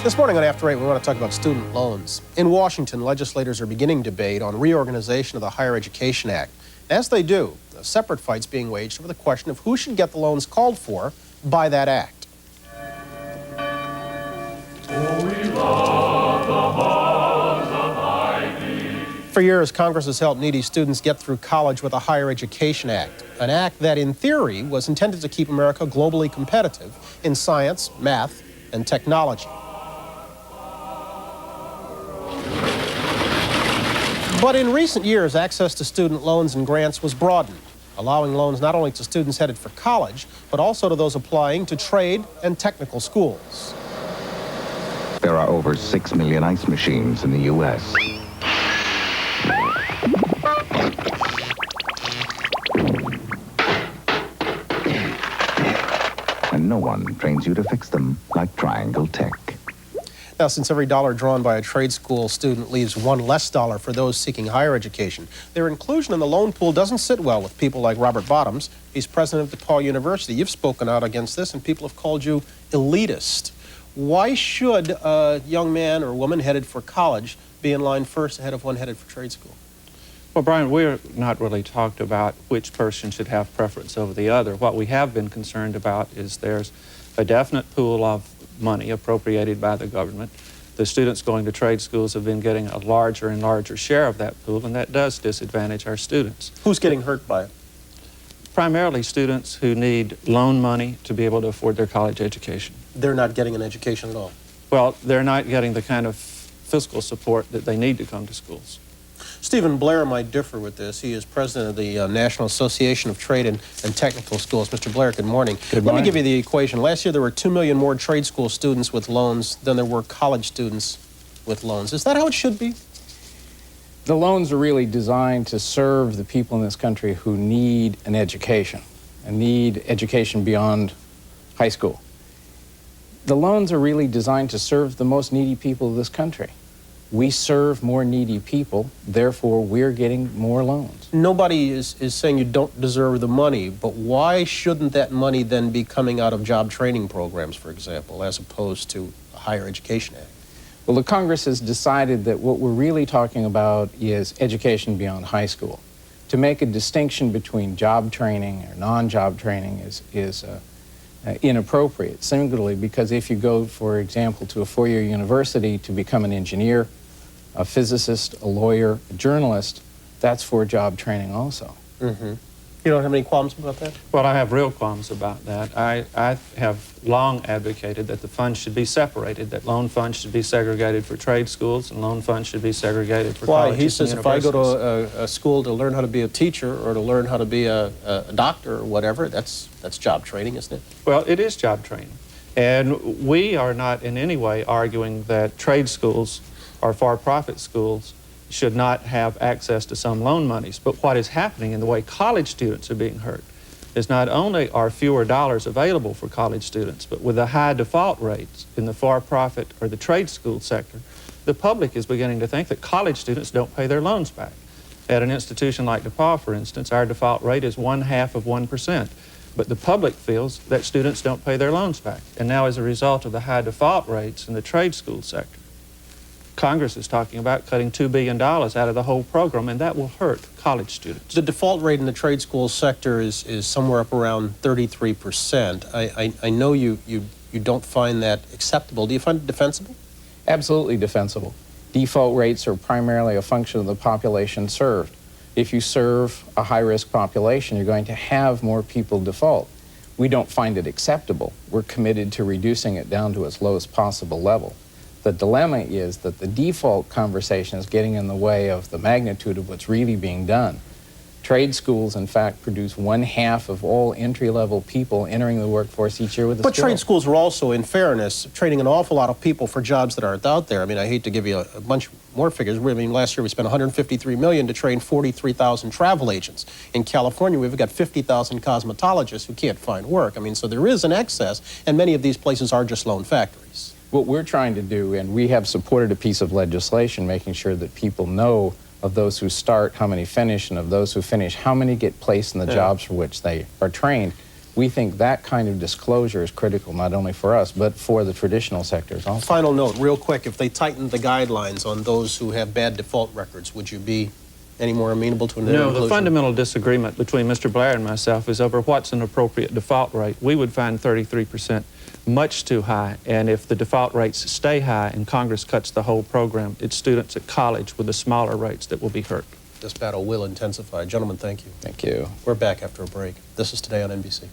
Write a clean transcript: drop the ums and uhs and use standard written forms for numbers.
This morning on After 8, we want to talk about student loans. In Washington, legislators are beginning debate on reorganization of the Higher Education Act. As they do, a separate fight's being waged over the question of who should get the loans called for by that act. For years, Congress has helped needy students get through college with a Higher Education Act, an act that, in theory, was intended to keep America globally competitive in science, math, and technology. But in recent years, access to student loans and grants was broadened, allowing loans not only to students headed for college, but also to those applying to trade and technical schools. There are over 6 million ice machines in the U.S. And no one trains you to fix them like Triangle Tech. Now, since every dollar drawn by a trade school student leaves one less dollar for those seeking higher education, their inclusion in the loan pool doesn't sit well with people like Robert Bottoms. He's president of DePauw University. You've spoken out against this, and people have called you elitist. Why should a young man or woman headed for college be in line first ahead of one headed for trade school? Well, Brian, we're not really talked about which person should have preference over the other. What we have been concerned about is there's a definite pool of money appropriated by the government. The students going to trade schools have been getting a larger and larger share of that pool, and that does disadvantage our students. Who's getting hurt by it? Primarily students who need loan money to be able to afford their college education. They're not getting an education at all. Well, they're not getting the kind of fiscal support that they need to come to schools. Stephen Blair might differ with this. He is president of the National Association of Trade and Technical Schools. Mr. Blair, good morning. Good morning. Let me give you the equation. Last year there were 2 million more trade school students with loans than there were college students with loans. Is that how it should be? The loans are really designed to serve the people in this country who need an education and need education beyond high school. The loans are really designed to serve the most needy people of this country. We serve more needy people, therefore we're getting more loans. Nobody is saying you don't deserve the money, but why shouldn't that money then be coming out of job training programs, for example, as opposed to a Higher Education Act? Well, the Congress has decided that what we're really talking about is education beyond high school. To make a distinction between job training or non-job training is inappropriate, singularly because if you go, for example, to a four-year university to become an engineer, a physicist, a lawyer, a journalist, that's for job training also. Mm-hmm. You don't have any qualms about that? Well, I have real qualms about that. I have long advocated that the funds should be separated, that loan funds should be segregated for trade schools and loan funds should be segregated for colleges and He says if I go universities. to a school to learn how to be a teacher or to learn how to be a doctor or whatever, that's job training, isn't it? Well, it is job training. And we are not in any way arguing that trade schools or for-profit schools should not have access to some loan monies. But what is happening in the way college students are being hurt is not only are fewer dollars available for college students, but with the high default rates in the for-profit or the trade school sector, the public is beginning to think that college students don't pay their loans back. At an institution like DePauw, for instance, our default rate is 0.5%. But the public feels that students don't pay their loans back. And now as a result of the high default rates in the trade school sector, Congress is talking about cutting $2 billion out of the whole program, and that will hurt college students. The default rate in the trade school sector is somewhere up around 33%. I know you don't find that acceptable. Do you find it defensible? Absolutely defensible. Default rates are primarily a function of the population served. If you serve a high-risk population, you're going to have more people default. We don't find it acceptable. We're committed to reducing it down to its lowest possible level. The dilemma is that the default conversation is getting in the way of the magnitude of what's really being done. Trade schools, in fact, produce 1/2 of all entry-level people entering the workforce each year with a skill. But trade schools are also, in fairness, training an awful lot of people for jobs that aren't out there. I mean, I hate to give you a bunch more figures. I mean, last year we spent $153 million to train 43,000 travel agents. In California, we've got 50,000 cosmetologists who can't find work. I mean, so there is an excess, and many of these places are just loan factories. What we're trying to do, and we have supported a piece of legislation making sure that people know of those who start, how many finish, and of those who finish, how many get placed in the jobs for which they are trained. We think that kind of disclosure is critical, not only for us, but for the traditional sectors also. Final note, real quick, if they tightened the guidelines on those who have bad default records, would you be any more amenable to an No, inclusion? the fundamental disagreement between Mr. Blair and myself is over what's an appropriate default rate. We would find 33% much too high, and if the default rates stay high and Congress cuts the whole program, it's students at college with the smaller rates that will be hurt. This battle will intensify. Gentlemen, thank you. Thank you. We're back after a break. This is Today on NBC.